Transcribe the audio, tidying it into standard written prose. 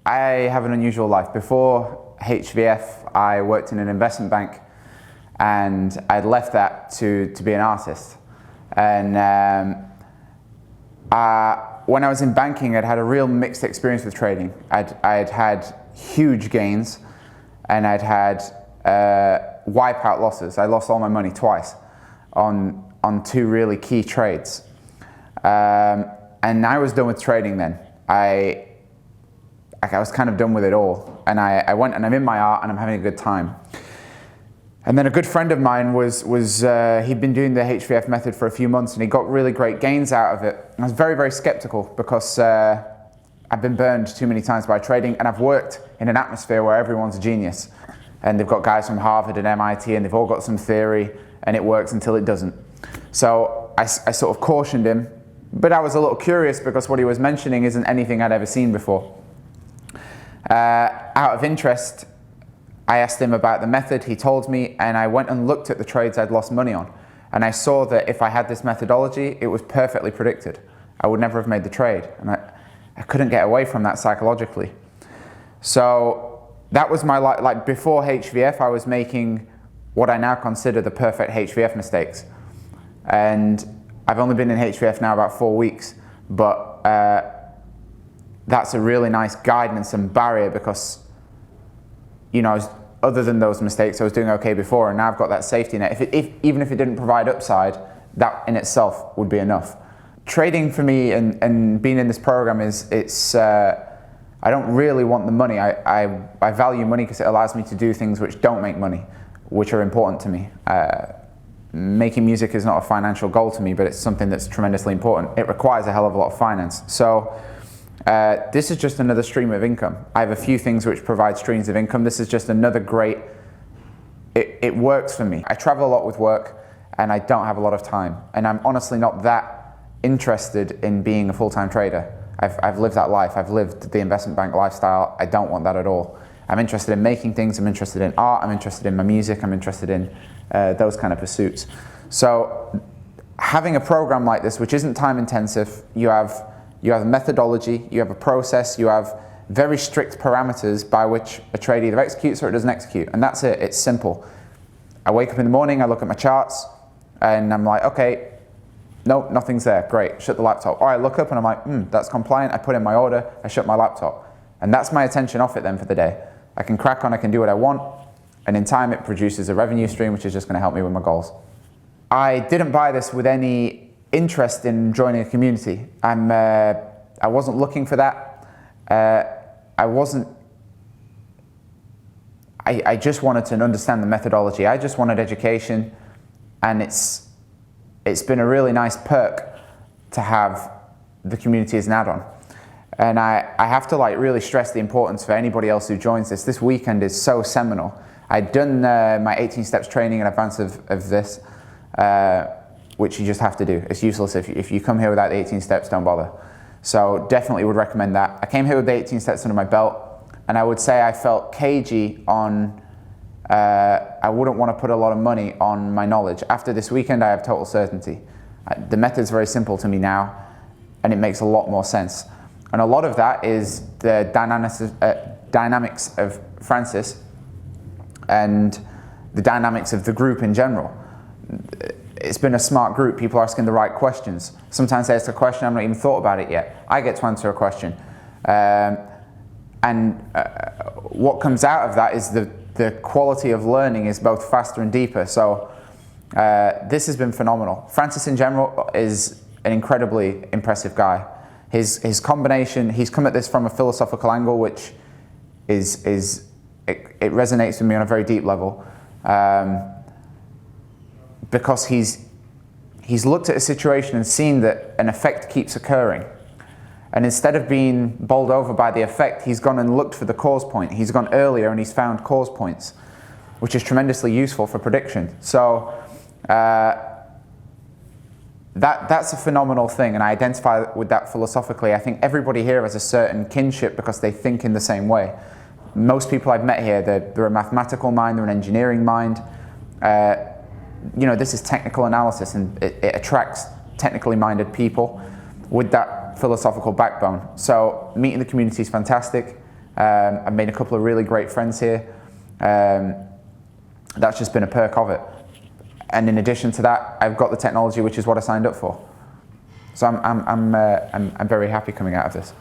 I have an unusual life. Before HVF, I worked in an investment bank, and I'd left that to be an artist. And when I was in banking, I'd had a real mixed experience with trading. I'd had huge gains, and I'd had wipeout losses. I lost all my money twice on two really key trades. And I was done with trading then. I was kind of done with it all. And I went and I'm in my art and I'm having a good time. And then a good friend of mine he'd been doing the HVF method for a few months and he got really great gains out of it. And I was very, very skeptical because I've been burned too many times by trading, and I've worked in an atmosphere where everyone's a genius. And they've got guys from Harvard and MIT and they've all got some theory and it works until it doesn't. So I sort of cautioned him, but I was a little curious because what he was mentioning isn't anything I'd ever seen before. Out of interest, I asked him about the method, he told me, and I went and looked at the trades I'd lost money on. And I saw that if I had this methodology, it was perfectly predicted. I would never have made the trade. And I couldn't get away from that psychologically. So that was my, like before HVF, I was making what I now consider the perfect HVF mistakes. And I've only been in HVF now about 4 weeks, but that's a really nice guidance and barrier because, you know, other than those mistakes, I was doing okay before, and now I've got that safety net. Even if it didn't provide upside, that in itself would be enough. Trading for me and being in this program I don't really want the money. I value money because it allows me to do things which don't make money, which are important to me. Making music is not a financial goal to me, but it's something that's tremendously important. It requires a hell of a lot of finance. So this is just another stream of income. I have a few things which provide streams of income. This is just another great, it works for me. I travel a lot with work and I don't have a lot of time. And I'm honestly not that interested in being a full-time trader. I've lived that life. I've lived the investment bank lifestyle. I don't want that at all. I'm interested in making things. I'm interested in art. I'm interested in my music. I'm interested in those kind of pursuits. So having a program like this, which isn't time intensive, you have a methodology, you have a process, you have very strict parameters by which a trade either executes or it doesn't execute. And that's it. It's simple. I wake up in the morning, I look at my charts, and I'm like, okay, no, nothing's there. Great. Shut the laptop. Or I look up and I'm like, that's compliant. I put in my order. I shut my laptop. And that's my attention off it then for the day. I can crack on. I can do what I want. And in time, it produces a revenue stream, which is just going to help me with my goals. I didn't buy this with any interest in joining a community. I wasn't looking for that. I just wanted to understand the methodology. I just wanted education, and it's been a really nice perk to have the community as an add-on. And I have to really stress the importance for anybody else who joins this. This weekend is so seminal. I'd done my 18 steps training in advance of this, which you just have to do. It's useless if you come here without the 18 steps, don't bother. So definitely would recommend that. I came here with the 18 steps under my belt, and I would say I felt cagey on, I wouldn't want to put a lot of money on my knowledge. After this weekend, I have total certainty. The method's very simple to me now, and it makes a lot more sense. And a lot of that is the dynamics of Francis and the dynamics of the group in general. It's been a smart group, people are asking the right questions. Sometimes they ask a question, I've not even thought about it yet. I get to answer a question. What comes out of that is the quality of learning is both faster and deeper. So this has been phenomenal. Francis in general is an incredibly impressive guy. His combination, he's come at this from a philosophical angle, which it resonates with me on a very deep level. Because he's looked at a situation and seen that an effect keeps occurring. And instead of being bowled over by the effect, he's gone and looked for the cause point. He's gone earlier and he's found cause points, which is tremendously useful for prediction. So that's a phenomenal thing, and I identify with that philosophically. I think everybody here has a certain kinship because they think in the same way. Most people I've met here, they're a mathematical mind, they're an engineering mind. This is technical analysis, and it attracts technically minded people with that philosophical backbone. So meeting the community is fantastic. I've made a couple of really great friends here. That's just been a perk of it. And in addition to that, I've got the technology, which is what I signed up for. So I'm very happy coming out of this.